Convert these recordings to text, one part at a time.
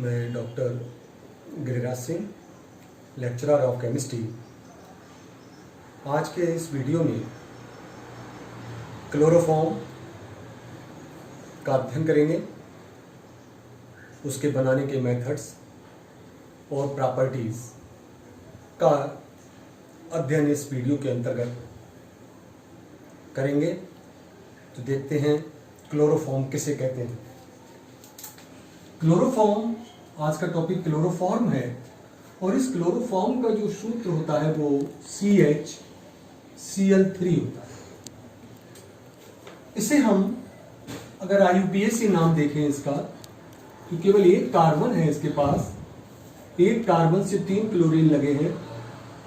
मैं doctor Giriraj Singh, lecturer of chemistry. आज के इस वीडियो में क्लोरोफॉर्म का अध्ययन करेंगे, उसके बनाने के मेथड्स और प्रॉपर्टीज़ का अध्ययन इस वीडियो के अंतर्गत करेंगे। तो देखते हैं क्लोरोफॉर्म किसे कहते हैं। क्लोरोफॉर्म, आज का टॉपिक क्लोरोफॉर्म है और इस क्लोरोफॉर्म का जो सूत्र होता है वो CHCl3 होता है। इसे हम अगर IUPAC नाम देखें इसका, तो केवल एक कार्बन है इसके पास, एक कार्बन से 3 क्लोरीन लगे हैं।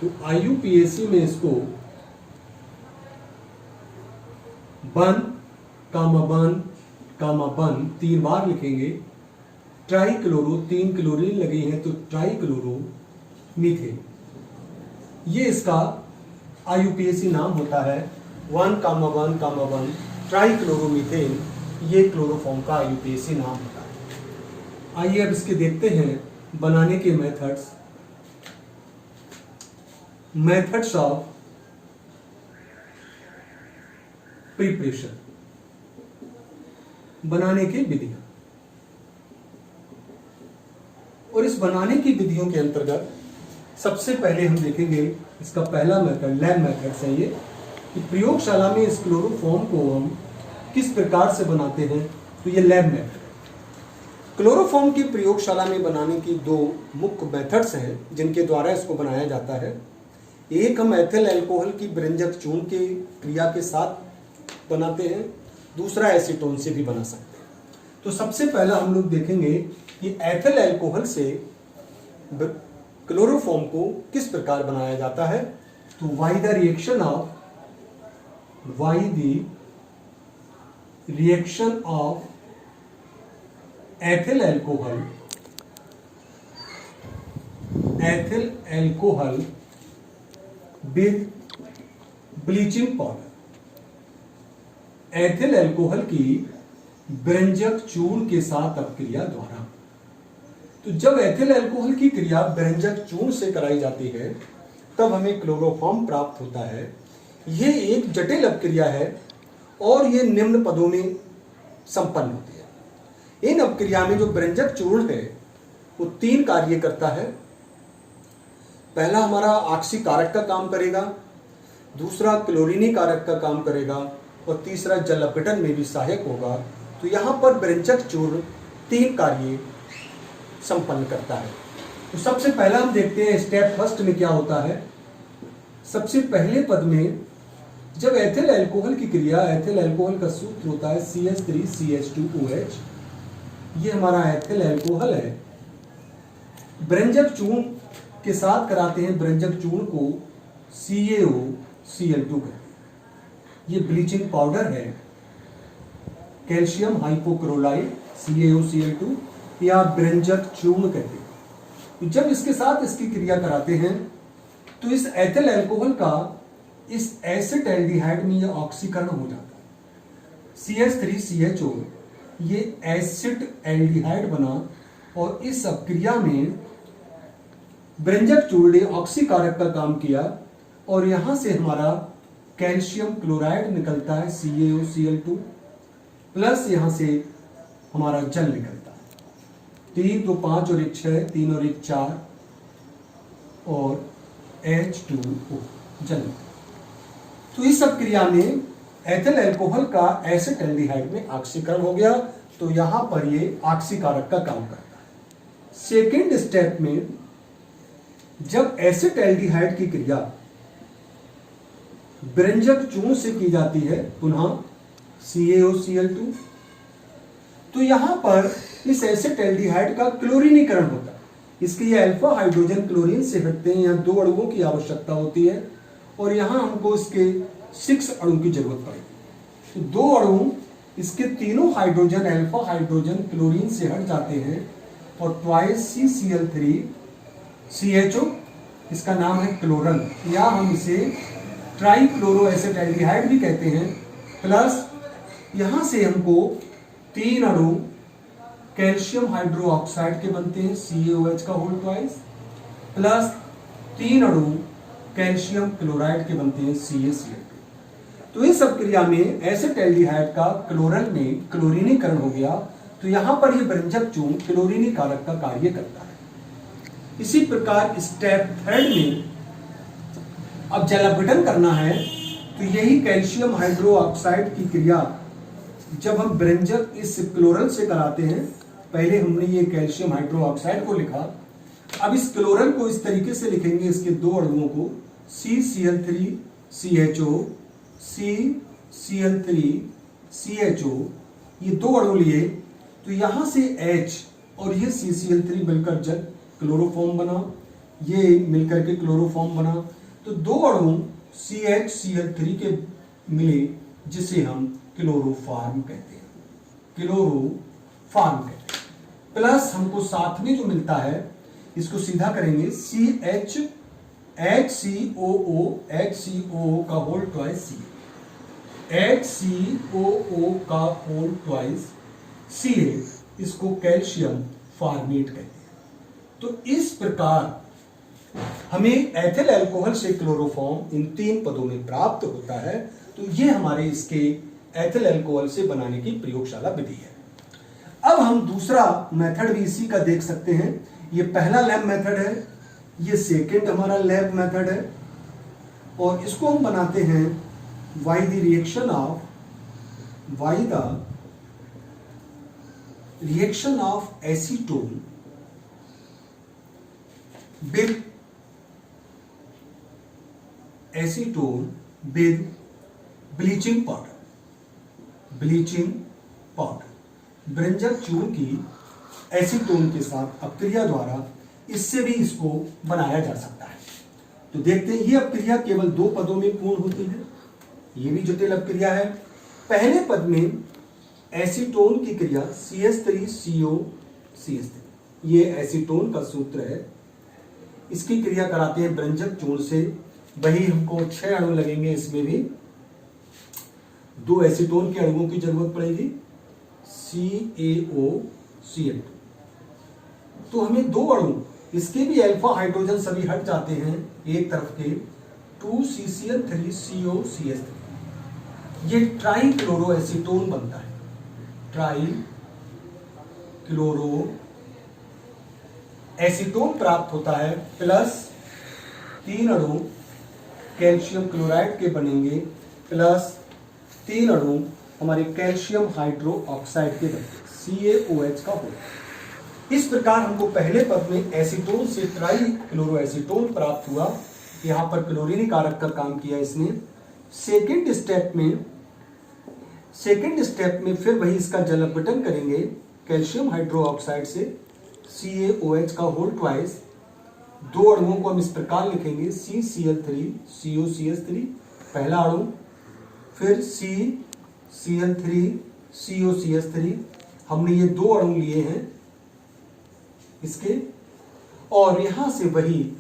तो IUPAC में इसको बन कामा बन 3 बार लिखेंगे। ट्राइक्लोरो 3 क्लोरीन लगी हैं तो ट्राइक्लोरो मीथेन, ये इसका IUPAC नाम होता है। 1,1,1 ट्राइक्लोरोमीथेन, ये क्लोरोफॉर्म का IUPAC नाम होता है। आइए अब इसके देखते हैं बनाने के मेथड्स ऑफ प्रिपरेशन, बनाने की विधियां। और इस बनाने की विधियों के अंतर्गत सबसे पहले हम देखेंगे इसका पहला मेथड, लैब मेथड्स है ये, कि प्रयोगशाला में इस क्लोरोफॉर्म को हम किस प्रकार से बनाते हैं। तो ये लैब मेथड है। क्लोरोफॉर्म की प्रयोगशाला में बनाने की 2 मुख्य मेथड्स हैं जिनके द्वारा इसको बनाया जाता है। एक हम एथिल अल्कोहल की व्यंजक चूर्ण के क्रिया के साथ बनाते हैं, दूसरा एसीटोन से भी बना सकते हैं। तो सबसे पहला हम लोग देखेंगे कि एथिल अल्कोहल से क्लोरोफॉर्म को किस प्रकार बनाया जाता है। तो why the reaction of ethyl alcohol with bleaching powder. Ethyl alcohol की व्यंजक चूर्ण के साथ अपक्रिया द्वारा। तो जब एथिल अल्कोहल की क्रिया व्यंजक चूर्ण से कराई जाती है तब हमें क्लोरोफॉर्म प्राप्त होता है। यह एक जटिल अपक्रिया है और यह निम्न पदों में संपन्न होती है। इन अपक्रिया में जो व्यंजक चूर्ण है वो 3 कार्य करता है। पहला हमारा ऑक्सीकारक का काम करेगा, दूसरा क्लोरीनीकारक का काम करेगा और तीसरा जल अपघटन में भी सहायक होगा। तो यहां पर व्यंजक चूर्ण 3 कार्य संपन्न करता है। तो सबसे पहला हम देखते हैं स्टेप फर्स्ट में क्या होता है। सबसे पहले पद में जब एथिल अल्कोहल की क्रिया, एथिल अल्कोहल का सूत्र होता है CH3CH2OH। ये हमारा एथिल अल्कोहल है। व्यंजक चूर्ण के साथ कराते हैं, व्यंजक चूर्ण को CaOCl2 कहते हैं। ये ब्लीचिंग पाउडर है, कैल्शियम हाइपोक्लोराइड CaOCl2, या व्यंजक चूर्ण कहते हैं। तो जब इसके साथ इसकी क्रिया कराते हैं तो इस एथिल अल्कोहल का इस एसिटाल्डिहाइड में यह ऑक्सीकरण हो जाता है। CH3CHO ये एसिटाल्डिहाइड बना और इस अपक्रिया में व्यंजक चूर्ण ने ऑक्सीकारक का काम किया और यहां से हमारा कैल्शियम क्लोराइड निकलता है CaOCl2 प्लस यहां से हमारा जल निकलता है। 3 2 5 और 1 6, 3 और 1 4 और H2O जल। तो इस सब क्रिया में एथिल अल्कोहल का एसिटाल्डिहाइड में ऑक्सीकरण हो गया। तो यहां पर ये ऑक्सीकारक का काम करता है। सेकेंड स्टेप में जब एसिटाल्डिहाइड की क्रिया व्यंजक चूर्ण से की जाती है, पुनः CaOCl2, तो यहां पर इस एसिटाल्डिहाइड का क्लोरीनीकरण होता है। इसके ये अल्फा हाइड्रोजन क्लोरीन से हटते हैं। यहाँ 2 अणुओं की आवश्यकता होती है और यहां हमको इसके 6 अणु की जरूरत पड़ेगी। तो 2 अणु इसके तीनों हाइड्रोजन अल्फा हाइड्रोजन क्लोरीन से हट जाते हैं और ट्वाइस CCl3CHO, इसका नाम है क्लोरन, या हम इसे ट्राइक्लोरो एसिटाल्डिहाइड भी कहते हैं। प्लस यहां से हमको 3 अणु कैल्शियम हाइड्रोक्साइड के बनते हैं CaOH का होल ट्वाइस, प्लस 3 अणु कैल्शियम क्लोराइड के बनते हैं CaCl2। तो इस सब क्रिया में एसिटाल्डिहाइड का क्लोरल में क्लोरीनीकरण हो गया, तो यहां पर यह व्यंजक चूर्ण क्लोरीनीकारक का कार्य करता है। इसी प्रकार स्टेप 3 में अब जल अपघटन करना है, तो यही कैल्शियम हाइड्रोक्साइड की क्रिया जब हम व्यंजक इस क्लोरल से कराते हैं, पहले हमने ये कैल्शियम हाइड्रोक्साइड को लिखा, अब इस क्लोरल को इस तरीके से लिखेंगे, इसके दो अणुओं को CCl3CHO, CCl3CHO, ये दो अणु लिए, तो यहां से H और ये CCl3 मिलकर जल क्लोरोफॉर्म बना, ये मिलकर के क्लोरोफॉर्म बना, तो दो अणु CHCl3 के मिले, जिसे हम क्लोरोफॉर्म कहते हैं, क्लोरोफॉर्म कहते हैं। प्लस हमको साथ में जो मिलता है, इसको सीधा करेंगे, HCOO का होल ट्वाइस HCOO का होल ट्वाइस Ca, इसको कैल्शियम फॉर्मेट कहते हैं। तो इस प्रकार हमें एथिल अल्कोहल से क्लोरोफॉर्म इन 3 पदों में प्राप्त होता है। तो ये हमारे इसके एथिल अल्कोहल से बनाने की प्रयोगशाला विधि है। अब हम दूसरा मेथड भी इसी का देख सकते हैं। ये पहला लैब मेथड है, ये सेकंड हमारा लैब मेथड है, और इसको हम बनाते हैं by the reaction of acetone with bleaching powder. व्यंजक चूर्ण की एसीटोन के साथ अपक्रिया द्वारा इससे भी इसको बनाया जा सकता है। तो देखते हैं, ये अपक्रिया केवल 2 पदों में पूर्ण होती है। ये भी जटिल अपक्रिया है। पहले पद में एसीटोन की क्रिया CH3COCH3, ये एसीटोन का सूत्र है, इसकी क्रिया कराते हैं व्यंजक चूर्ण से। वही हमको 6 अणु लगेंगे, इसमें भी 2 एसीटोन के अणुओं की जरूरत पड़ेगी, CaOCl2। तो हमें 2 अणु, इसके भी अल्फा हाइड्रोजन सभी हट जाते हैं एक तरफ के, 2CCl3COCH3, ये ट्राई क्लोरो एसीटोन बनता है, ट्राई क्लोरो एसीटोन प्राप्त होता है, प्लस 3 अणु कैल्शियम क्लोराइड के बनेंगे, प्लस 3 अणु हमारे कैल्शियम हाइड्रोक्साइड के बनते, CaOH का होगा। इस प्रकार हमको पहले पद में एसीटोन से ट्राई क्लोरो एसीटोन प्राप्त हुआ, यहां पर क्लोरीनीकारक का काम किया इसने। सेकेंड स्टेप में फिर वही इसका जल अपघटन करेंगे कैल्शियम हाइड्रोक्साइड से, CaOH का होल ट्वाइस। 2 अणुओं को हम इस प्रकार लिखेंगे, CCl3COCH3 पहला अणु, फिर CCl3COCH3, हमने ये 2 अणु लिए हैं इसके, और यहां से वही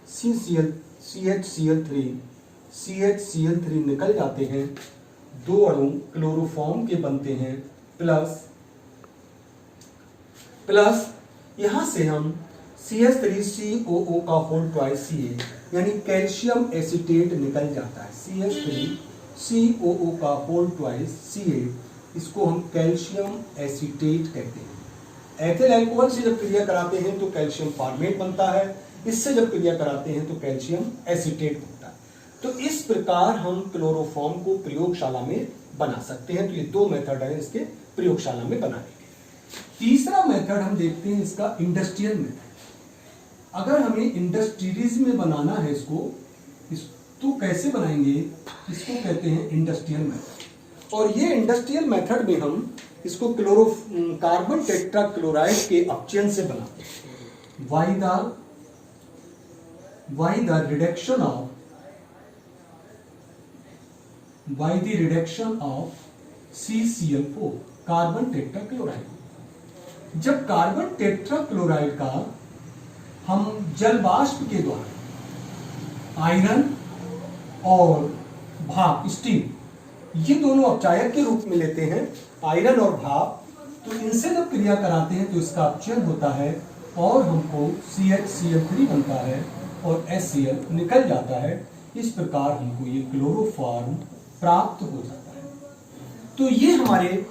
CHCl3 निकल जाते हैं, 2 अणु क्लोरोफॉर्म के बनते हैं, प्लस यहां से हम CH3COO का होल ट्वाइस Ca, यानी कैल्शियम एसीटेट निकल जाता है, CH3COO का होल ट्वाइस Ca, इसको हम कैल्शियम एसीटेट कहते हैं। एथिल अल्कोहल से जब क्रिया कराते हैं तो कैल्शियम फॉर्मेट बनता है, इससे जब क्रिया कराते हैं तो कैल्शियम एसीटेट बनता है। तो इस प्रकार हम क्लोरोफॉर्म को प्रयोगशाला में बना सकते हैं। तो ये 2 मेथड है इसके प्रयोगशाला में बनाने के। तीसरा मेथड हम देखते हैं इसका इंडस्ट्रियल मेथड। अगर हमें इंडस्ट्रीज में बनाना है इसको तो कैसे बनाएंगे, इसको कहते हैं इंडस्ट्रियल मेथड। और ये इंडस्ट्रियल मेथड में हम इसको कार्बन टेट्राक्लोराइड के अपचयन से बनाते हैं। by the reduction of CCl4, carbon tetrachloride. जब कार्बन टेट्राक्लोराइड का हम जल वाष्प के द्वारा आयरन और भाप, स्टीम, ये दोनों अपचायक के रूप में लेते हैं, आयरन और भाप, तो इनसे जब क्रिया कराते हैं तो इसका अपचयन होता है और हमको CHCl3 बनता है और HCl निकल जाता है। इस प्रकार हमको ये क्लोरोफॉर्म प्राप्त हो जाता है। तो ये हमारे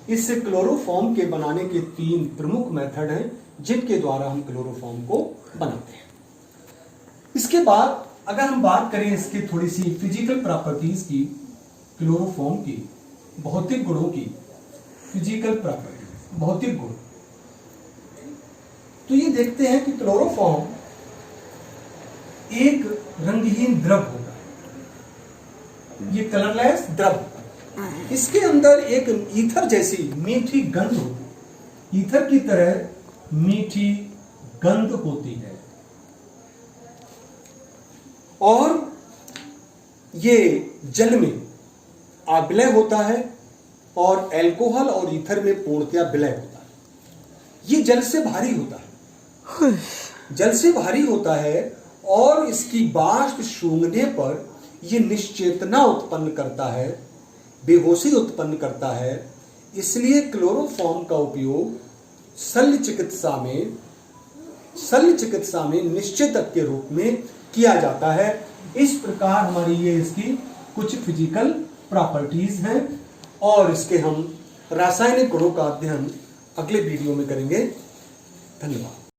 इस क्लोरोफॉर्म के बनाने के 3 प्रमुख मेथड हैं जिनके द्वारा हम क्लोरोफॉर्म को बनाते हैं। इसके बाद अगर हम बात करें इसकी थोड़ी सी फिजिकल प्रॉपर्टीज की, क्लोरोफॉर्म की भौतिक गुणों की, फिजिकल प्रॉपर्टीज भौतिक गुण, तो ये देखते हैं कि क्लोरोफॉर्म एक रंगहीन द्रव होता है, ये कलरलेस द्रव होता है। इसके अंदर एक ईथर जैसी मीठी गंध होती है, ईथर की तरह मीठी गंध होती है और ये जल में अविलय होता है और अल्कोहल और ईथर में पूर्णतया विलय होता है। ये जल से भारी होता है, जल से भारी होता है और इसकी वाष्प सूंघने पर यह निश्चेतना उत्पन्न करता है, बेहोशी उत्पन्न करता है। इसलिए क्लोरोफॉर्म का उपयोग शल्य चिकित्सा में निश्चेतक के रूप में किया जाता है। इस प्रकार हमारी ये इसकी कुछ फिजिकल प्रॉपर्टीज हैं और इसके हम रासायनिक गुणों का अध्ययन अगले वीडियो में करेंगे। धन्यवाद।